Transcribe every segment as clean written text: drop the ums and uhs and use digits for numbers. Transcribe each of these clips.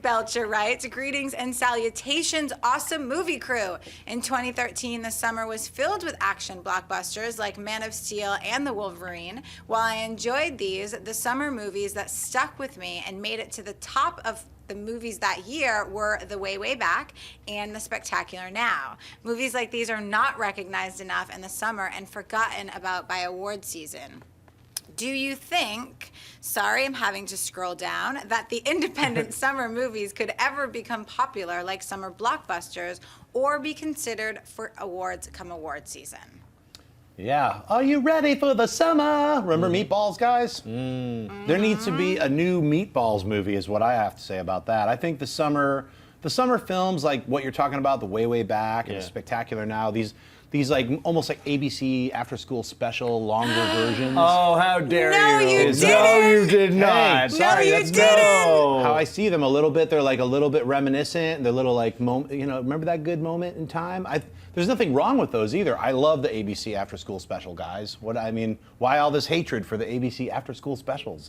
Belcher writes, greetings and salutations, awesome movie crew. In 2013, the summer was filled with action blockbusters like Man of Steel and the Wolverine. While I enjoyed these, the summer movies that stuck with me and made it to the top of the movies that year were The Way, Way Back and The Spectacular Now. Movies like these are not recognized enough in the summer and forgotten about by award season. Do you think, sorry I'm having to scroll down, that the independent summer movies could ever become popular like summer blockbusters or be considered for awards come award season? Yeah. Are you ready for the summer? Remember Meatballs, guys? There needs to be a new Meatballs movie is what I have to say about that. I think the summer films like what you're talking about, The Way, Way Back and The Spectacular Now, these like almost like ABC after school special longer versions. Oh, how dare you! You didn't. No, you did not. Hey, sorry, no, you that's didn't. no. How I see them a little bit, they're like a little bit reminiscent. They're little like remember that good moment in time? There's nothing wrong with those either. I love the ABC after school special, guys. Why all this hatred for the ABC after school specials?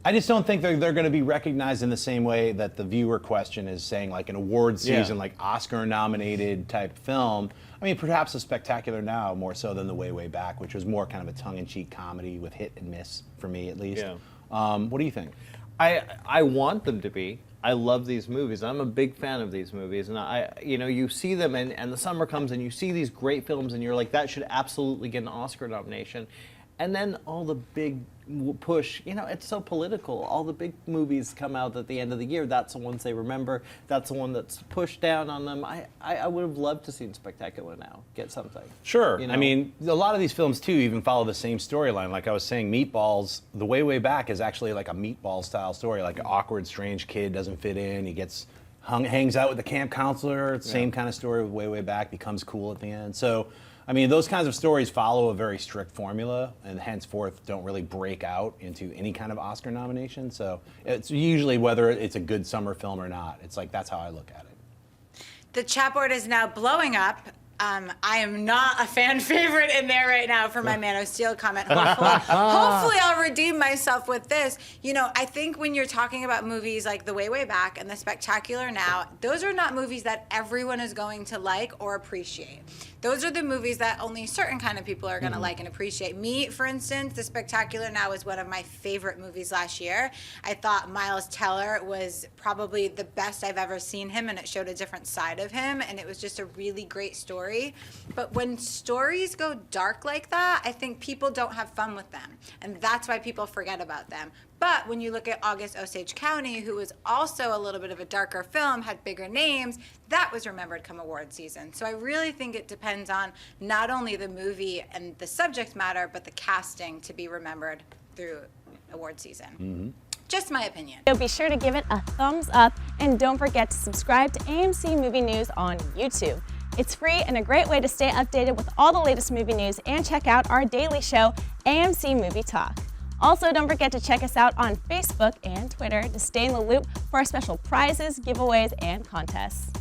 I just don't think they're going to be recognized in the same way that the viewer question is saying, like an award season, like Oscar-nominated type film. I mean, perhaps The Spectacular Now more so than The Way, Way Back, which was more kind of a tongue-in-cheek comedy with hit and miss for me, at least. Yeah. What do you think? I want them to be. I love these movies. I'm a big fan of these movies, and you see them, and the summer comes, and you see these great films, and you're like, that should absolutely get an Oscar nomination. And then all the big push, it's so political. All the big movies come out at the end of the year. That's the ones they remember. That's the one that's pushed down on them. I would have loved to see Spectacular Now get something. Sure. I mean, a lot of these films, too, even follow the same storyline. Like I was saying, Meatballs, The Way, Way Back is actually like a Meatball-style story. Like an awkward, strange kid doesn't fit in. He hangs out with the camp counselor. It's the same kind of story with Way, Way Back. Becomes cool at the end. So, I mean, those kinds of stories follow a very strict formula and henceforth don't really break out into any kind of Oscar nomination. So it's usually whether it's a good summer film or not. It's like, that's how I look at it. The chat board is now blowing up. I am not a fan favorite in there right now for my Man of Steel comment. Hopefully I'll redeem myself with this. I think when you're talking about movies like The Way, Way Back and The Spectacular Now, those are not movies that everyone is going to like or appreciate. Those are the movies that only certain kind of people are going to like and appreciate. Me, for instance, The Spectacular Now was one of my favorite movies last year. I thought Miles Teller was probably the best I've ever seen him, and it showed a different side of him, and it was just a really great story. But when stories go dark like that, I think people don't have fun with them, and that's why people forget about them. But when you look at August Osage County, who was also a little bit of a darker film, had bigger names, that was remembered come award season. So I really think it depends on not only the movie and the subject matter, but the casting to be remembered through award season. Just my opinion. So be sure to give it a thumbs up, and don't forget to subscribe to AMC Movie News on YouTube. It's free and a great way to stay updated with all the latest movie news and check out our daily show, AMC Movie Talk. Also, don't forget to check us out on Facebook and Twitter to stay in the loop for our special prizes, giveaways, and contests.